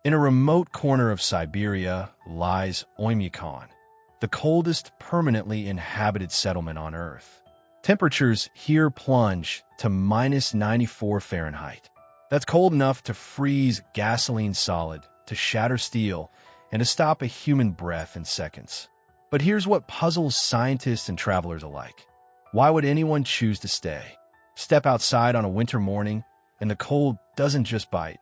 In a remote corner of Siberia lies Oymyakon, the coldest permanently inhabited settlement on Earth. Temperatures here plunge to minus 94 Fahrenheit. That's cold enough to freeze gasoline solid, to shatter steel, and to stop a human breath in seconds. But here's what puzzles scientists and travelers alike. Why would anyone choose to stay? Step outside on a winter morning, and the cold doesn't just bite,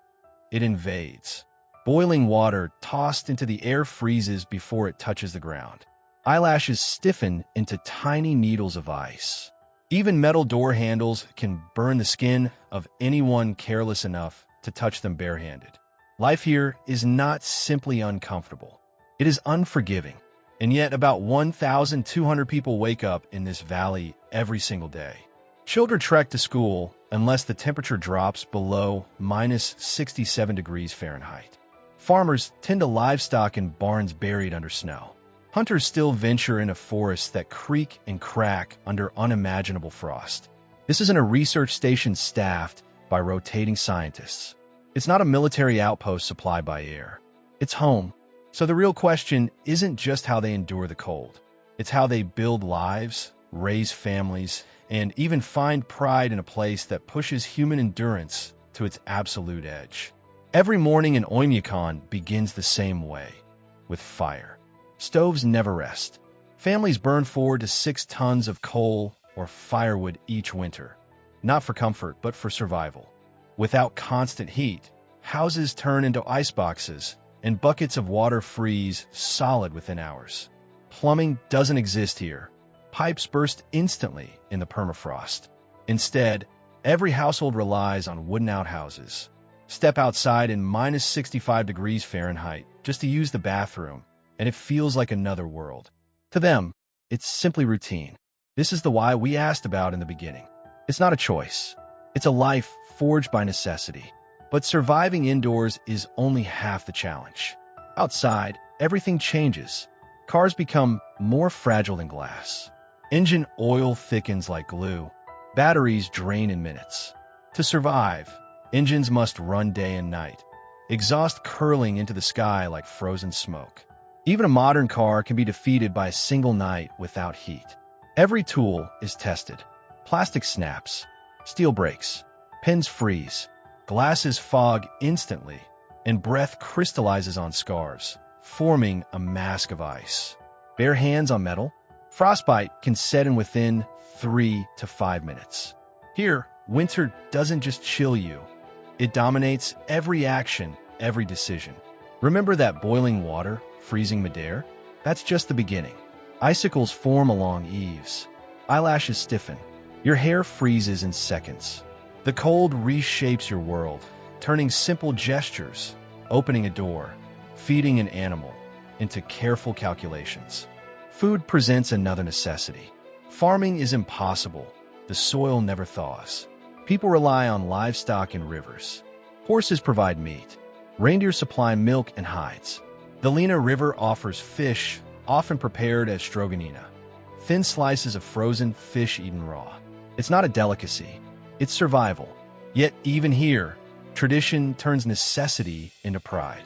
it invades. Boiling water tossed into the air freezes before it touches the ground. Eyelashes stiffen into tiny needles of ice. Even metal door handles can burn the skin of anyone careless enough to touch them barehanded. Life here is not simply uncomfortable. It is unforgiving. And yet about 1,200 people wake up in this valley every single day. Children trek to school unless the temperature drops below minus 67 degrees Fahrenheit. Farmers tend to livestock in barns buried under snow. Hunters still venture into forests that creak and crack under unimaginable frost. This isn't a research station staffed by rotating scientists. It's not a military outpost supplied by air. It's home. So the real question isn't just how they endure the cold. It's how they build lives, raise families, and even find pride in a place that pushes human endurance to its absolute edge. Every morning in Oymyakon begins the same way, with fire. Stoves never rest. Families burn 4 to 6 tons of coal or firewood each winter, not for comfort, but for survival. Without constant heat, houses turn into iceboxes, and buckets of water freeze solid within hours. Plumbing doesn't exist here. Pipes burst instantly in the permafrost. Instead, every household relies on wooden outhouses. Step outside in minus 65 degrees Fahrenheit just to use the bathroom, and it feels like another world. To them, it's simply routine. This is the why we asked about in the beginning. It's not a choice. It's a life forged by necessity. But surviving indoors is only half the challenge. Outside, everything changes. Cars become more fragile than glass. Engine oil thickens like glue. Batteries drain in minutes. To survive, engines must run day and night, exhaust curling into the sky like frozen smoke. Even a modern car can be defeated by a single night without heat. Every tool is tested. Plastic snaps, steel breaks, pins freeze. Glasses fog instantly, and breath crystallizes on scars, forming a mask of ice. Bare hands on metal, frostbite can set in within 3 to 5 minutes. Here, winter doesn't just chill you. It dominates every action, every decision. Remember that boiling water, freezing midair? That's just the beginning. Icicles form along eaves. Eyelashes stiffen. Your hair freezes in seconds. The cold reshapes your world, turning simple gestures, opening a door, feeding an animal, into careful calculations. Food presents another necessity. Farming is impossible. The soil never thaws. People rely on livestock and rivers. Horses provide meat. Reindeer supply milk and hides. The Lena River offers fish, often prepared as stroganina. Thin slices of frozen fish eaten raw. It's not a delicacy. It's survival. Yet even here, tradition turns necessity into pride.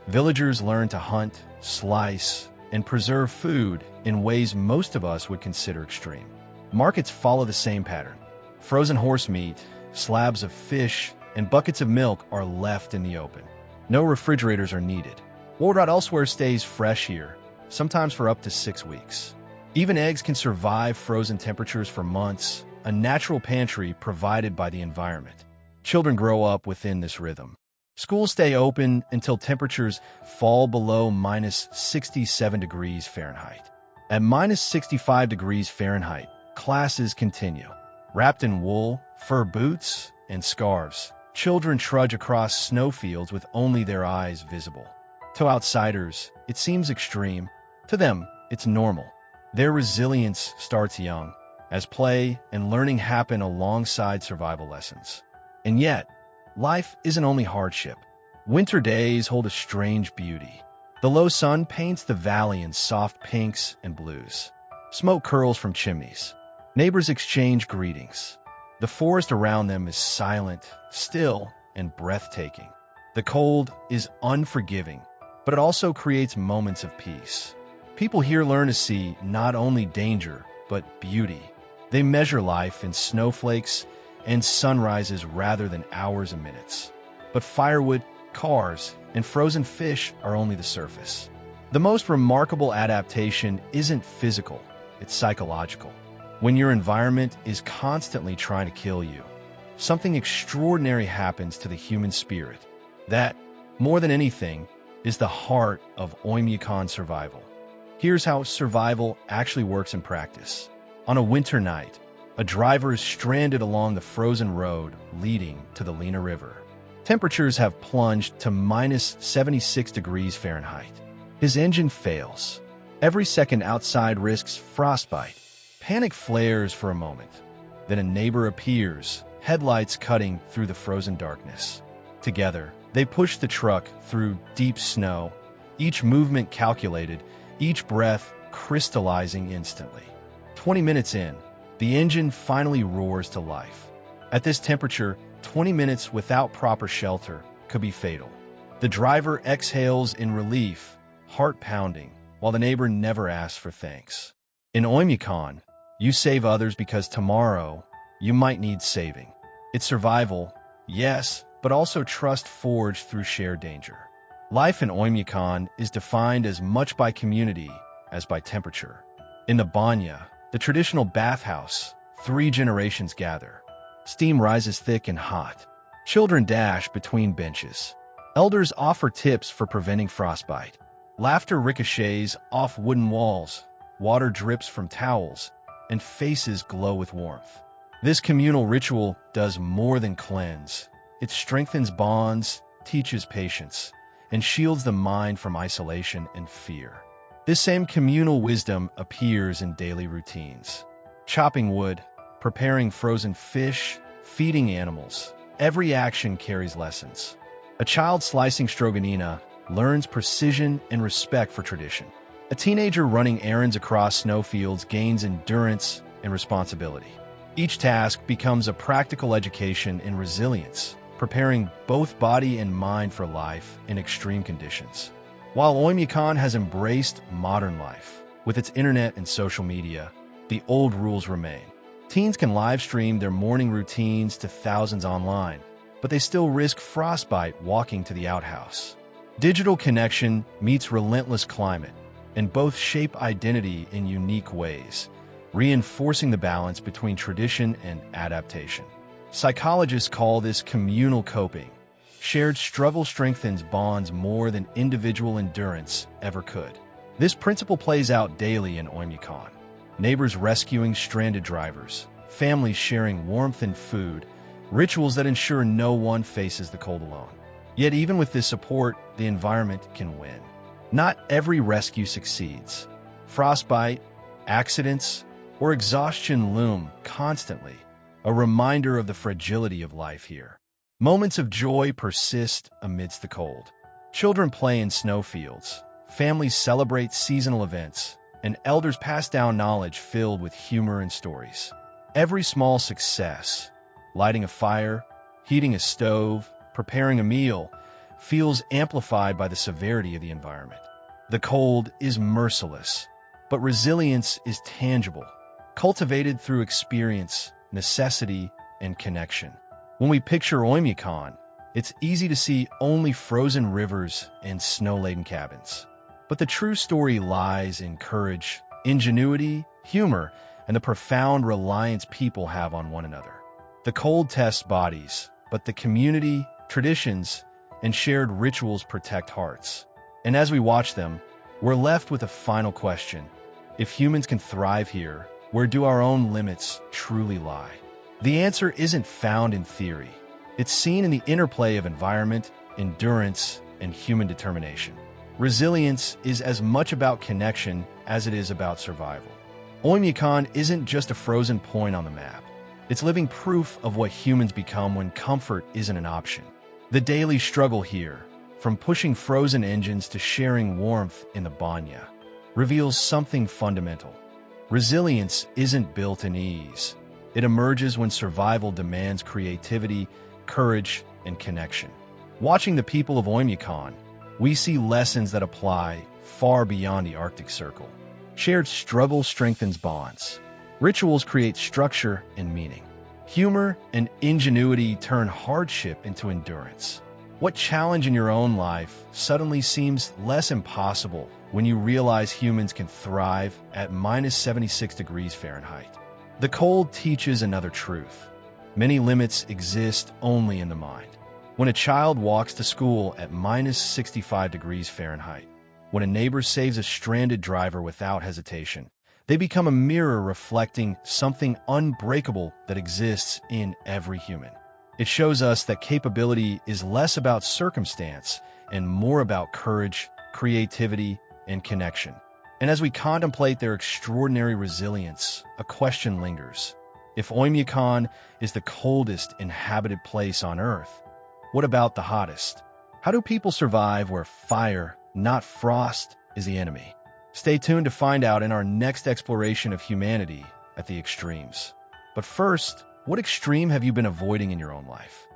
Villagers learn to hunt, slice, and preserve food in ways most of us would consider extreme. Markets follow the same pattern. Frozen horse meat, slabs of fish, and buckets of milk are left in the open. No refrigerators are needed. What rot elsewhere stays fresh here, sometimes for up to 6 weeks. Even eggs can survive frozen temperatures for months, a natural pantry provided by the environment. Children grow up within this rhythm. Schools stay open until temperatures fall below minus 67 degrees Fahrenheit. At minus 65 degrees Fahrenheit, classes continue. Wrapped in wool, fur boots, and scarves, children trudge across snowfields with only their eyes visible. To outsiders, it seems extreme. To them, it's normal. Their resilience starts young, as play and learning happen alongside survival lessons. And yet, life isn't only hardship. Winter days hold a strange beauty. The low sun paints the valley in soft pinks and blues. Smoke curls from chimneys. Neighbors exchange greetings. The forest around them is silent, still, and breathtaking. The cold is unforgiving, but it also creates moments of peace. People here learn to see not only danger, but beauty. They measure life in snowflakes and sunrises rather than hours and minutes. But firewood, cars, and frozen fish are only the surface. The most remarkable adaptation isn't physical, it's psychological. When your environment is constantly trying to kill you, something extraordinary happens to the human spirit. That, more than anything, is the heart of Oymyakon survival. Here's how survival actually works in practice. On a winter night, a driver is stranded along the frozen road leading to the Lena River. Temperatures have plunged to minus 76 degrees Fahrenheit. His engine fails. Every second outside risks frostbite. Panic flares for a moment. Then a neighbor appears, headlights cutting through the frozen darkness. Together, they push the truck through deep snow, each movement calculated, each breath crystallizing instantly. 20 minutes in, the engine finally roars to life. At this temperature, 20 minutes without proper shelter could be fatal. The driver exhales in relief, heart pounding, while the neighbor never asks for thanks. In Oymyakon, you save others because tomorrow you might need saving. It's survival, yes, but also trust forged through shared danger. Life in Oymyakon is defined as much by community as by temperature. In the banya, the traditional bathhouse, 3 generations gather. Steam rises thick and hot. Children dash between benches. Elders offer tips for preventing frostbite. Laughter ricochets off wooden walls, water drips from towels, and faces glow with warmth. This communal ritual does more than cleanse. It strengthens bonds, teaches patience, and shields the mind from isolation and fear. This same communal wisdom appears in daily routines. Chopping wood, preparing frozen fish, feeding animals. Every action carries lessons. A child slicing stroganina learns precision and respect for tradition. A teenager running errands across snowfields gains endurance and responsibility. Each task becomes a practical education in resilience, preparing both body and mind for life in extreme conditions. While Oymyakon has embraced modern life, with its internet and social media, the old rules remain. Teens can live stream their morning routines to thousands online, but they still risk frostbite walking to the outhouse. Digital connection meets relentless climate, and both shape identity in unique ways, reinforcing the balance between tradition and adaptation. Psychologists call this communal coping. Shared struggle strengthens bonds more than individual endurance ever could. This principle plays out daily in Oymyakon. Neighbors rescuing stranded drivers, families sharing warmth and food, rituals that ensure no one faces the cold alone. Yet even with this support, the environment can win. Not every rescue succeeds. Frostbite, accidents, or exhaustion loom constantly, a reminder of the fragility of life here. Moments of joy persist amidst the cold. Children play in snowfields, families celebrate seasonal events, and elders pass down knowledge filled with humor and stories. Every small success, lighting a fire, heating a stove, preparing a meal, feels amplified by the severity of the environment. The cold is merciless, but resilience is tangible, cultivated through experience, necessity, and connection. When we picture Oymyakon, it's easy to see only frozen rivers and snow-laden cabins. But the true story lies in courage, ingenuity, humor, and the profound reliance people have on one another. The cold tests bodies, but the community, traditions, and shared rituals protect hearts. And as we watch them, we're left with a final question. If humans can thrive here, where do our own limits truly lie? The answer isn't found in theory. It's seen in the interplay of environment, endurance, and human determination. Resilience is as much about connection as it is about survival. Oymyakon isn't just a frozen point on the map. It's living proof of what humans become when comfort isn't an option. The daily struggle here, from pushing frozen engines to sharing warmth in the banya, reveals something fundamental. Resilience isn't built in ease. It emerges when survival demands creativity, courage, and connection. Watching the people of Oymyakon, we see lessons that apply far beyond the Arctic Circle. Shared struggle strengthens bonds. Rituals create structure and meaning. Humor and ingenuity turn hardship into endurance. What challenge in your own life suddenly seems less impossible when you realize humans can thrive at minus 76 degrees Fahrenheit? The cold teaches another truth. Many limits exist only in the mind. When a child walks to school at minus 65 degrees Fahrenheit, when a neighbor saves a stranded driver without hesitation, they become a mirror reflecting something unbreakable that exists in every human. It shows us that capability is less about circumstance and more about courage, creativity, and connection. And as we contemplate their extraordinary resilience, a question lingers. If Oymyakon is the coldest inhabited place on Earth, what about the hottest? How do people survive where fire, not frost, is the enemy? Stay tuned to find out in our next exploration of humanity at the extremes. But first, what extreme have you been avoiding in your own life?